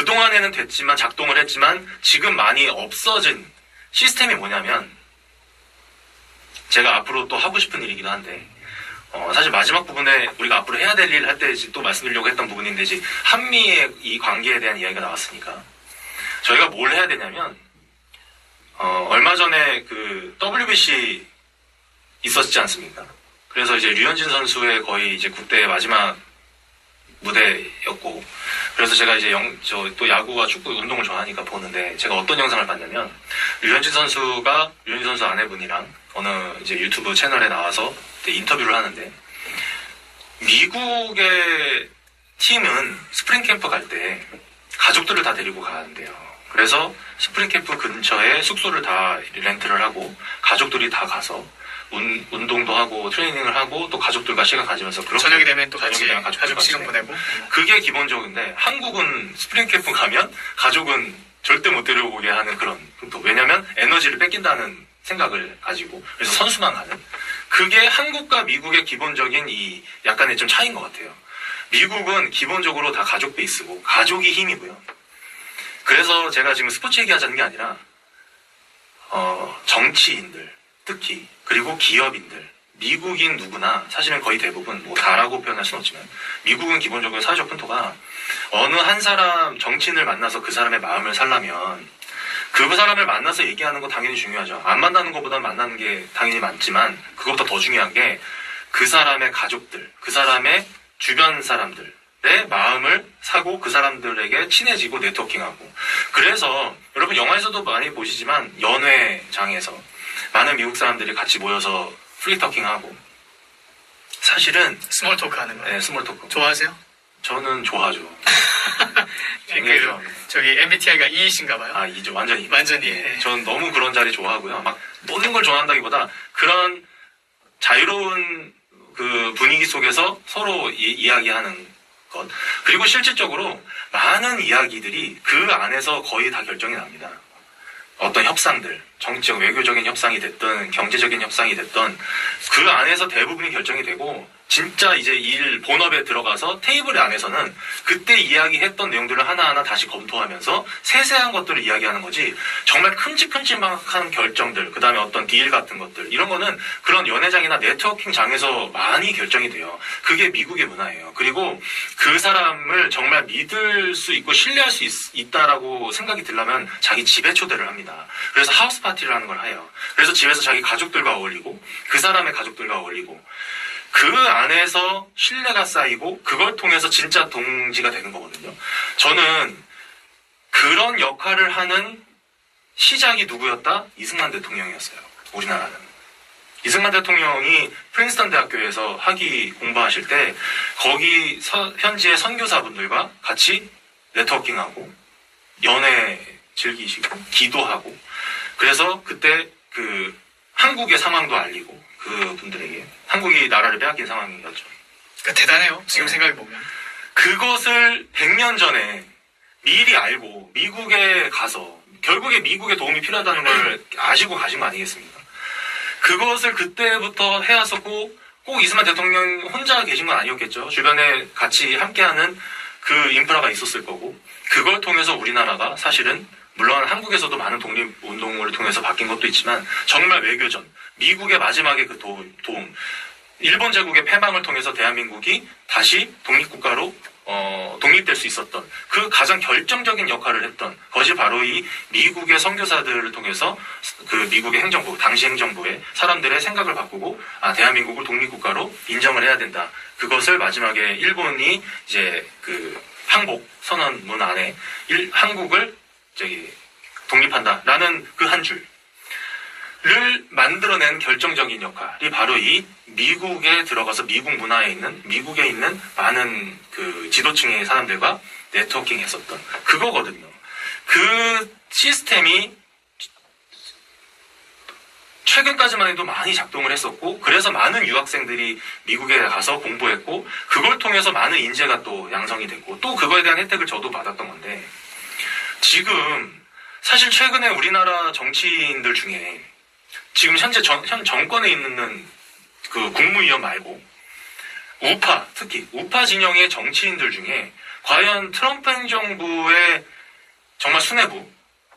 그동안에는 됐지만 작동을 했지만 지금 많이 없어진 시스템이 뭐냐면 제가 앞으로 또 하고 싶은 일이기도 한데 사실 마지막 부분에 우리가 앞으로 해야 될 일 할 때 또 말씀드리려고 했던 부분인데 이제 한미의 이 관계에 대한 이야기가 나왔으니까 저희가 뭘 해야 되냐면 얼마 전에 그 WBC 있었지 않습니까? 그래서 이제 류현진 선수의 거의 이제 국대 마지막 무대였고 그래서 제가 이제 또 야구와 축구 운동을 좋아하니까 보는데 제가 어떤 영상을 봤냐면 류현진 선수 아내분이랑 어느 이제 유튜브 채널에 나와서 인터뷰를 하는데 미국의 팀은 스프링 캠프 갈 때 가족들을 다 데리고 가는데요. 그래서 스프링 캠프 근처에 숙소를 다 렌트를 하고 가족들이 다 가서 운동도 하고 트레이닝을 하고 또 가족들과 시간 가지면서 저녁이 되면 또 같이 가족 시간 보내고 그게 기본적인데 한국은 스프링 캠프 가면 가족은 절대 못 데려오게 하는 그런 왜냐면 에너지를 뺏긴다는 생각을 가지고 그래서 선수만 가는 그게 한국과 미국의 기본적인 이 약간의 좀 차이인 것 같아요. 미국은 기본적으로 다 가족 베이스고 가족이 힘이고요. 그래서 제가 지금 스포츠 얘기하자는 게 아니라 정치인들 특히 그리고 기업인들 미국인 누구나 사실은 거의 대부분 뭐 다라고 표현할 수는 없지만 미국은 기본적으로 사회적 풍토가 어느 한 사람 정치인을 만나서 그 사람의 마음을 살려면 그 사람을 만나서 얘기하는 거 당연히 중요하죠. 안 만나는 것보다 만나는 게 당연히 많지만 그것보다 더 중요한 게 그 사람의 가족들, 그 사람의 주변 사람들의 마음을 사고 그 사람들에게 친해지고 네트워킹하고 그래서 여러분 영화에서도 많이 보시지만 연회장에서 많은 미국 사람들이 같이 모여서 프리터킹하고 사실은 스몰 토크 하는 거예요. 네, 스몰 토크. 좋아하세요? 저는 좋아하죠. 저기 MBTI가 E이신가 봐요. 아, E죠. 완전히. 네. 저는 너무 그런 자리 좋아하고요. 막 노는 걸 좋아한다기보다 그런 자유로운 그 분위기 속에서 서로 이야기하는 것. 그리고 실질적으로 많은 이야기들이 그 안에서 거의 다 결정이 납니다. 어떤 협상들, 정치적, 외교적인 협상이 됐든 경제적인 협상이 됐든 그 안에서 대부분이 결정이 되고 진짜 이제 일 본업에 들어가서 테이블 안에서는 그때 이야기했던 내용들을 하나하나 다시 검토하면서 세세한 것들을 이야기하는 거지 정말 큼직큼직한 결정들 그 다음에 어떤 딜 같은 것들 이런 거는 그런 연회장이나 네트워킹장에서 많이 결정이 돼요. 그게 미국의 문화예요. 그리고 그 사람을 정말 믿을 수 있고 신뢰할 수 있다라고 생각이 들려면 자기 집에 초대를 합니다. 그래서 하우스 파티를 하는 걸 해요. 그래서 집에서 자기 가족들과 어울리고 그 사람의 가족들과 어울리고 그 안에서 신뢰가 쌓이고 그걸 통해서 진짜 동지가 되는 거거든요. 저는 그런 역할을 하는 시작이 누구였다? 이승만 대통령이었어요. 우리나라는. 이승만 대통령이 프린스턴 대학교에서 학위 공부하실 때 거기 현지의 선교사분들과 같이 네트워킹하고 연애 즐기시고 기도하고 그래서 그때 그 한국의 상황도 알리고 그 분들에게 한국이 나라를 빼앗긴 상황이었죠. 그러니까 대단해요. 지금 생각해보면. 그것을 100년 전에 미리 알고 미국에 가서 결국에 미국의 도움이 필요하다는 걸 아시고 가신 거 아니겠습니까? 그것을 그때부터 해왔었고 꼭 이승만 대통령 혼자 계신 건 아니었겠죠. 주변에 같이 함께하는 그 인프라가 있었을 거고 그걸 통해서 우리나라가 사실은 물론 한국에서도 많은 독립운동을 통해서 바뀐 것도 있지만 정말 외교전, 미국의 마지막에 그 도움, 일본 제국의 패망을 통해서 대한민국이 다시 독립국가로 독립될 수 있었던 그 가장 결정적인 역할을 했던 것이 바로 이 미국의 선교사들을 통해서 그 미국의 행정부, 당시 행정부의 사람들의 생각을 바꾸고 대한민국을 독립국가로 인정을 해야 된다. 그것을 마지막에 일본이 이제 그 항복 선언문 안에 한국을 독립한다라는 그 한 줄을 만들어낸 결정적인 역할이 바로 이 미국에 들어가서 미국 문화에 있는 미국에 있는 많은 그 지도층의 사람들과 네트워킹 했었던 그거거든요. 그 시스템이 최근까지만 해도 많이 작동을 했었고 그래서 많은 유학생들이 미국에 가서 공부했고 그걸 통해서 많은 인재가 또 양성이 됐고 또 그거에 대한 혜택을 저도 받았던 건데 지금 사실 최근에 우리나라 정치인들 중에 지금 현재 현 정권에 있는 그 국무위원 말고 우파 특히 우파 진영의 정치인들 중에 과연 트럼프 행정부의 정말 수뇌부,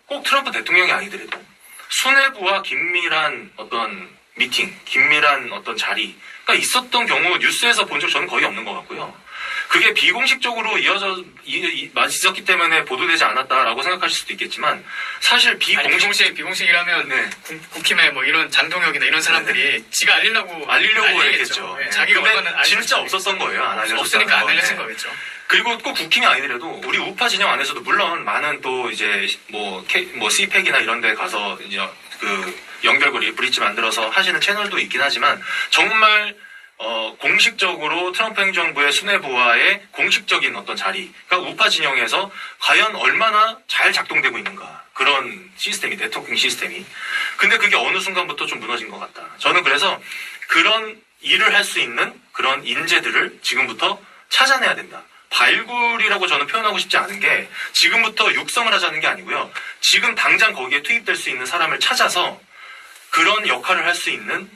꼭 트럼프 대통령이 아니더라도 수뇌부와 긴밀한 어떤 미팅, 긴밀한 어떤 자리가 있었던 경우 뉴스에서 본 적 저는 거의 없는 것 같고요. 그게 비공식적으로 있었기 때문에 보도되지 않았다라고 생각하실 수도 있겠지만 사실 비공식이라면 네. 국힘에 뭐 이런 장동혁이나 이런 사람들이 지가 알리려고 했겠죠. 네. 자기가 근데 얼마나 진짜 없었던 거예요. 안 알려줬다는 없으니까 안 거. 알려진 네. 거겠죠. 그리고 꼭 국힘이 아니더라도 우리 우파 진영 안에서도 물론 많은 또 이제 뭐 CPEC이나 이런 데 가서 이제 그 연결고리 브릿지 만들어서 하시는 채널도 있긴 하지만 정말 공식적으로 트럼프 행정부의 수뇌부와의 공식적인 어떤 자리가 우파 진영에서 과연 얼마나 잘 작동되고 있는가. 그런 시스템이, 네트워킹 시스템이. 근데 그게 어느 순간부터 좀 무너진 것 같다. 저는 그래서 그런 일을 할 수 있는 그런 인재들을 지금부터 찾아내야 된다. 발굴이라고 저는 표현하고 싶지 않은 게 지금부터 육성을 하자는 게 아니고요. 지금 당장 거기에 투입될 수 있는 사람을 찾아서 그런 역할을 할 수 있는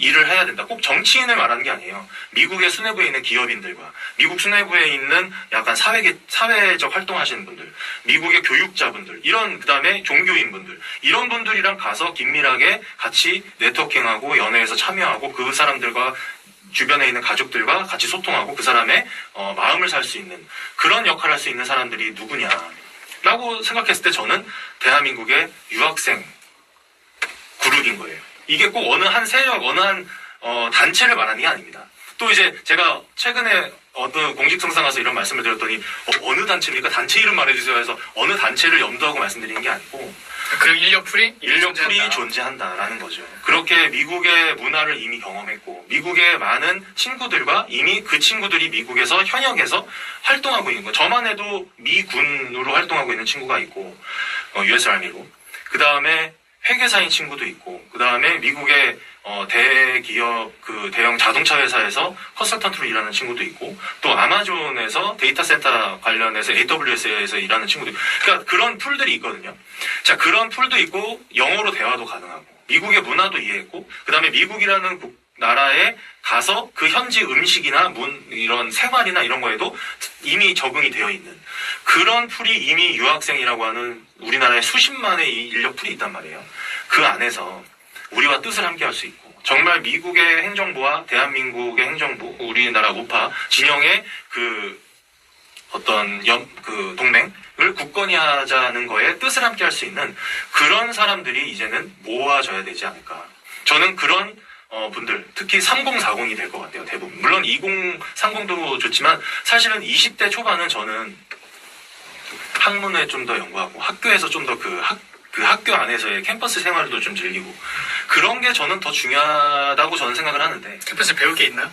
일을 해야 된다. 꼭 정치인을 말하는 게 아니에요. 미국의 수뇌부에 있는 기업인들과 미국 수뇌부에 있는 약간 사회적 활동하시는 분들, 미국의 교육자분들, 그다음에 종교인분들, 이런 분들이랑 가서 긴밀하게 같이 네트워킹하고 연회에서 참여하고 그 사람들과 주변에 있는 가족들과 같이 소통하고 그 사람의 마음을 살 수 있는 그런 역할을 할 수 있는 사람들이 누구냐라고 생각했을 때 저는 대한민국의 유학생 그룹인 거예요. 이게 꼭 어느 한 세력, 어느 한 단체를 말하는 게 아닙니다. 또 이제 제가 최근에 어떤 공식성상 가서 이런 말씀을 드렸더니 어느 단체입니까? 단체 이름 말해주세요 해서 어느 단체를 염두하고 말씀드리는 게 아니고 그 인력풀이 존재한다라는 거죠. 그렇게 미국의 문화를 이미 경험했고 미국의 많은 친구들과 이미 그 친구들이 미국에서 현역에서 활동하고 있는 거. 저만 해도 미군으로 활동하고 있는 친구가 있고 US 아미로. 그 다음에 회계사인 친구도 있고 그 다음에 미국의 대기업 그 대형 자동차 회사에서 컨설턴트로 일하는 친구도 있고 또 아마존에서 데이터 센터 관련해서 AWS에서 일하는 친구도 있고 그러니까 그런 풀들이 있거든요. 자, 그런 풀도 있고 영어로 대화도 가능하고 미국의 문화도 이해했고 그 다음에 미국이라는 나라에 가서 그 현지 음식이나 이런 생활이나 이런 거에도 이미 적응이 되어 있는 그런 풀이 이미 유학생이라고 하는 우리나라에 수십만의 인력 풀이 있단 말이에요. 그 안에서 우리와 뜻을 함께 할 수 있고 정말 미국의 행정부와 대한민국의 행정부, 우리나라 우파 진영의 그 어떤 동맹을 굳건히 하자는 거에 뜻을 함께 할 수 있는 그런 사람들이 이제는 모아져야 되지 않을까. 저는 그런 분들, 특히 3040이 될 것 같아요, 대부분. 물론 2030도 좋지만 사실은 20대 초반은 저는 학문에 좀 더 연구하고 학교에서 좀 더 그 학교 안에서의 캠퍼스 생활도 좀 즐기고 그런 게 저는 더 중요하다고 저는 생각을 하는데 캠퍼스에 배울 게 있나요?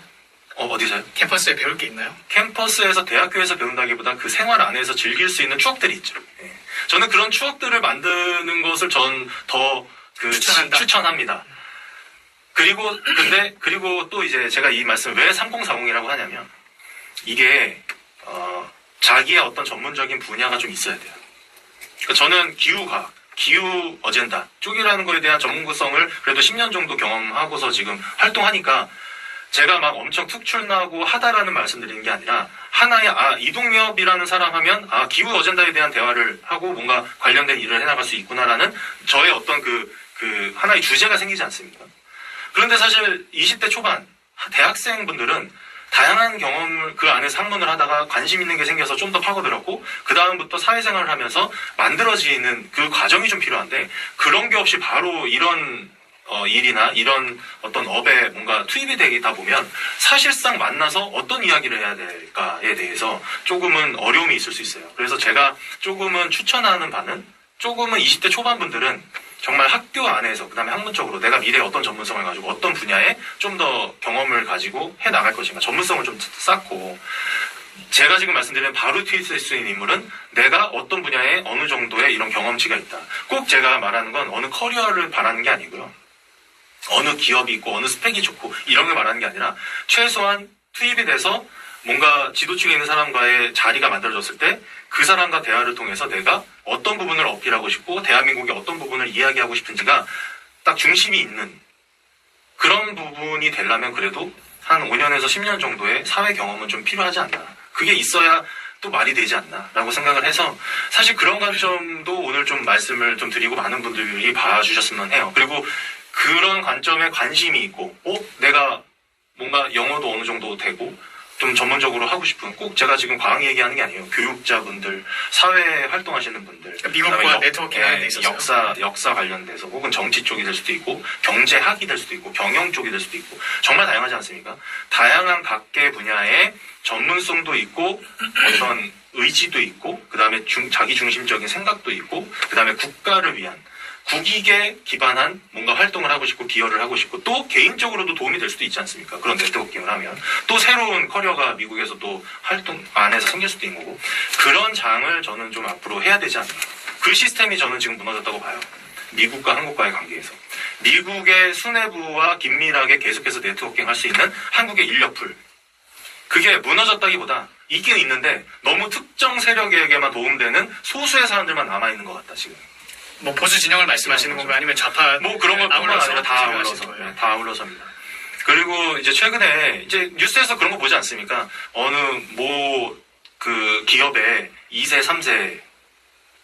어디서요? 캠퍼스에 배울 게 있나요? 캠퍼스에서 대학교에서 배운다기보다 그 생활 안에서 즐길 수 있는 추억들이 있죠. 예. 저는 그런 추억들을 만드는 것을 전 더 추천합니다. 그리고 또 이제 제가 이 말씀을 왜 3040이라고 하냐면 이게 자기의 어떤 전문적인 분야가 좀 있어야 돼요. 그러니까 저는 기후 어젠다 쪽이라는 거에 대한 전문성을 그래도 10년 정도 경험하고서 지금 활동하니까 제가 막 엄청 특출나고 하다라는 말씀드리는 게 아니라 하나의 이동엽이라는 사람 하면 기후 어젠다에 대한 대화를 하고 뭔가 관련된 일을 해나갈 수 있구나라는 저의 어떤 그 하나의 주제가 생기지 않습니까? 그런데 사실 20대 초반 대학생분들은 다양한 경험을 그 안에서 학문을 하다가 관심 있는 게 생겨서 좀 더 파고들었고 그 다음부터 사회생활을 하면서 만들어지는 그 과정이 좀 필요한데 그런 게 없이 바로 이런 일이나 이런 어떤 업에 뭔가 투입이 되다 보면 사실상 만나서 어떤 이야기를 해야 될까에 대해서 조금은 어려움이 있을 수 있어요. 그래서 제가 조금은 추천하는 바는 조금은 20대 초반분들은 정말 학교 안에서 그다음에 학문적으로 내가 미래에 어떤 전문성을 가지고 어떤 분야에 좀 더 경험을 가지고 해나갈 것인가 전문성을 좀 쌓고 제가 지금 말씀드리는 바로 투입될 수 있는 인물은 내가 어떤 분야에 어느 정도의 이런 경험치가 있다. 꼭 제가 말하는 건 어느 커리어를 바라는 게 아니고요. 어느 기업이 있고 어느 스펙이 좋고 이런 걸 말하는 게 아니라 최소한 투입이 돼서 뭔가 지도층에 있는 사람과의 자리가 만들어졌을 때 그 사람과 대화를 통해서 내가 어떤 부분을 어필하고 싶고 대한민국의 어떤 부분을 이야기하고 싶은지가 딱 중심이 있는 그런 부분이 되려면 그래도 한 5년에서 10년 정도의 사회 경험은 좀 필요하지 않나. 그게 있어야 또 말이 되지 않나라고 생각을 해서 사실 그런 관점도 오늘 좀 말씀을 좀 드리고 많은 분들이 봐주셨으면 해요. 그리고 그런 관점에 관심이 있고, 내가 뭔가 영어도 어느 정도 되고 좀 전문적으로 하고 싶은, 꼭 제가 지금 과학 얘기하는 게 아니에요. 교육자분들, 사회 활동하시는 분들, 그러니까 미국과 네트워킹 하는 데 있어서 역사 관련돼서 혹은 정치 쪽이 될 수도 있고 경제학이 될 수도 있고 경영 쪽이 될 수도 있고 정말 다양하지 않습니까? 다양한 각계 분야의 전문성도 있고 어떤 의지도 있고 그다음에 자기 중심적인 생각도 있고 그다음에 국가를 위한 국익에 기반한 뭔가 활동을 하고 싶고 기여를 하고 싶고 또 개인적으로도 도움이 될 수도 있지 않습니까? 그런 네트워킹을 하면 또 새로운 커리어가 미국에서 또 활동 안에서 생길 수도 있는 거고 그런 장을 저는 좀 앞으로 해야 되지 않나. 그 시스템이 저는 지금 무너졌다고 봐요. 미국과 한국과의 관계에서. 미국의 수뇌부와 긴밀하게 계속해서 네트워킹 할 수 있는 한국의 인력풀. 그게 무너졌다기보다 있긴 있는데 너무 특정 세력에게만 도움되는 소수의 사람들만 남아있는 것 같다 지금. 뭐 보수 진영을 말씀하시는 건가요? 아니면 좌파 뭐 그런 것뿐만 아니라 다 아울러서 다 아울러서입니다. 그리고 이제 최근에 이제 뉴스에서 그런 거 보지 않습니까? 어느 그 기업의 2세, 3세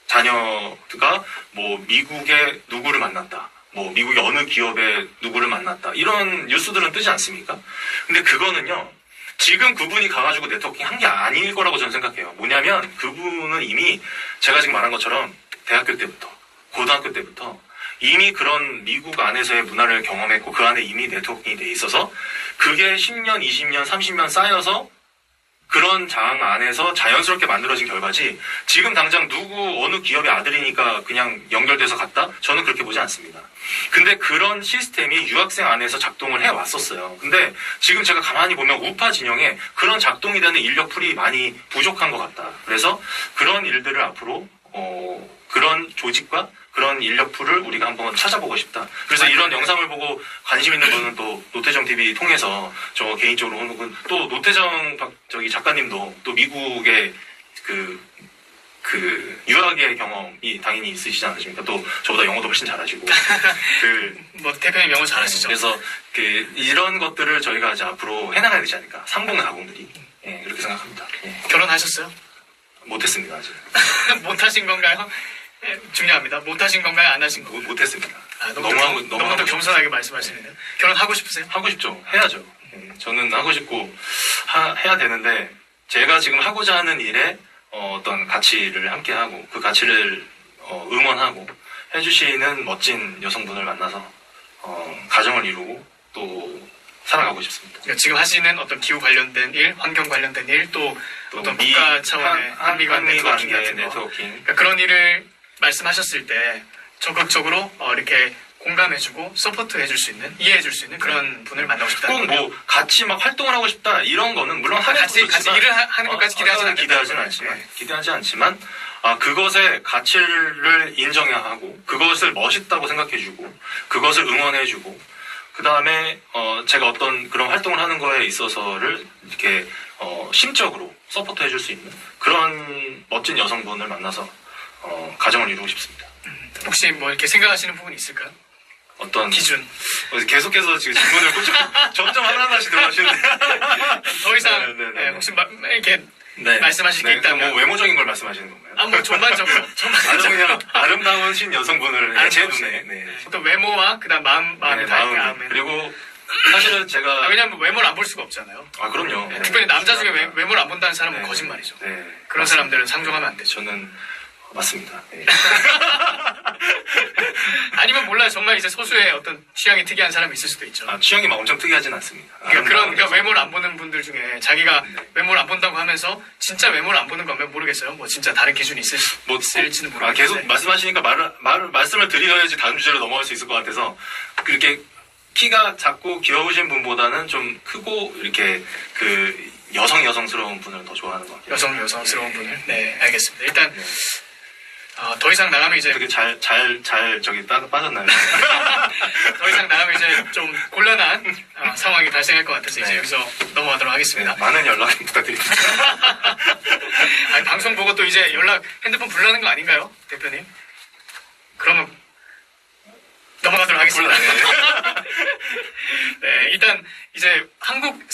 자녀가 뭐 미국의 누구를 만났다. 뭐 미국의 어느 기업의 누구를 만났다. 이런 뉴스들은 뜨지 않습니까? 근데 그거는요. 지금 그분이 가가지고 네트워킹 한 게 아닐 거라고 저는 생각해요. 뭐냐면 그분은 이미 제가 지금 말한 것처럼 대학교 때부터 고등학교 때부터 이미 그런 미국 안에서의 문화를 경험했고 그 안에 이미 네트워킹이 돼 있어서 그게 10년, 20년, 30년 쌓여서 그런 장 안에서 자연스럽게 만들어진 결과지 지금 당장 어느 기업의 아들이니까 그냥 연결돼서 갔다? 저는 그렇게 보지 않습니다. 근데 그런 시스템이 유학생 안에서 작동을 해왔었어요. 근데 지금 제가 가만히 보면 우파 진영에 그런 작동이 되는 인력풀이 많이 부족한 것 같다. 그래서 그런 일들을 앞으로 그런 조직과 그런 인력풀을 우리가 한번 찾아보고 싶다. 그래서 이런 영상을 보고 관심 있는 분은 또 노태정 TV 통해서 저 개인적으로 혹은 또 노태정 작가님도 또 미국의 그 유학의 경험이 당연히 있으시지 않으십니까? 또 저보다 영어도 훨씬 잘하시고 뭐 대표님 영어 잘하시죠. 그래서 이런 것들을 저희가 이제 앞으로 해나가야 되지 않을까? 3040들이 그렇게 생각합니다. 결혼하셨어요? 못했습니다 아직. 못하신 건가요? 중요합니다. 못하신 건가요? 안 하신 건가요? 못했습니다. 너무 더 겸손하게 말씀하시는데 결혼하고 싶으세요? 하고 싶죠. 해야죠. 저는 하고 싶고 해야 되는데 제가 지금 하고자 하는 일에 어떤 가치를 함께하고 그 가치를 응원하고 해주시는 멋진 여성분을 만나서 가정을 이루고 또 살아가고 싶습니다. 그러니까 지금 하시는 어떤 기후 관련된 일, 환경 관련된 일, 또 어떤 국가 차원의 한미 간 네트워킹 같은 거. 그러니까 그런 일을 말씀하셨을 때 적극적으로 이렇게 공감해주고 서포트해줄 수 있는, 이해해줄 수 있는 그런 분을 만나고 싶다는 거예요. 꼭 같이 막 활동을 하고 싶다 이런 거는 물론 같이 일을 하는 것까지 기대하지는 않지만 그것의 가치를 인정해야 하고 그것을 멋있다고 생각해주고 그것을 응원해주고 그 다음에 제가 어떤 그런 활동을 하는 거에 있어서를 이렇게 심적으로 서포트해줄 수 있는 그런 멋진 여성분을 만나서 가정을 이루고 싶습니다. 혹시 뭐 이렇게 생각하시는 부분이 있을까요? 어떤 기준? 계속해서 지금 질문을 점점 하나하나씩 들어가시는데 더 이상 혹시 이렇게 말씀하실 게 있다면 뭐 외모적인 걸 말씀하시는 건가요? 뭐 전반적으로 그냥 아름다우신 여성분을 제 눈에 또 외모와 그다음 마음의 그리고 사실은 제가 왜냐면 외모를 안 볼 수가 없잖아요. 그럼요. 특별히 남자 중에 외모를 안 본다는 사람은 거짓말이죠. 그런 사람들은 상종하면 안 되죠. 저는 맞습니다. 아니면 몰라요. 정말 이제 소수의 어떤 취향이 특이한 사람이 있을 수도 있죠. 취향이 막 엄청 특이하진 않습니다. 그러니까 외모를 안 보는 분들 중에 자기가 외모를 안 본다고 하면서 진짜 외모를 안 보는 거면 모르겠어요. 뭐 진짜 다른 기준이 있을지는 모르겠는데. 계속 말씀하시니까 말씀을 드려야지 다음 주제로 넘어갈 수 있을 것 같아서 그렇게 키가 작고 귀여우신 분보다는 좀 크고 이렇게 여성스러운 분을 더 좋아하는 것 같아요. 여성스러운 분을. 네, 알겠습니다. 일단 더 이상 나가면 이제 되게 잘 빠졌나요? 더 이상 나가면 이제 좀 곤란한 상황이 발생할 것 같아서 이제 여기서 넘어가도록 하겠습니다. 많은 연락 부탁드립니다. 방송 보고 또 이제 핸드폰 불러는 거 아닌가요, 대표님? 그러면 넘어가도록 하겠습니다. 네, 일단 이제 한국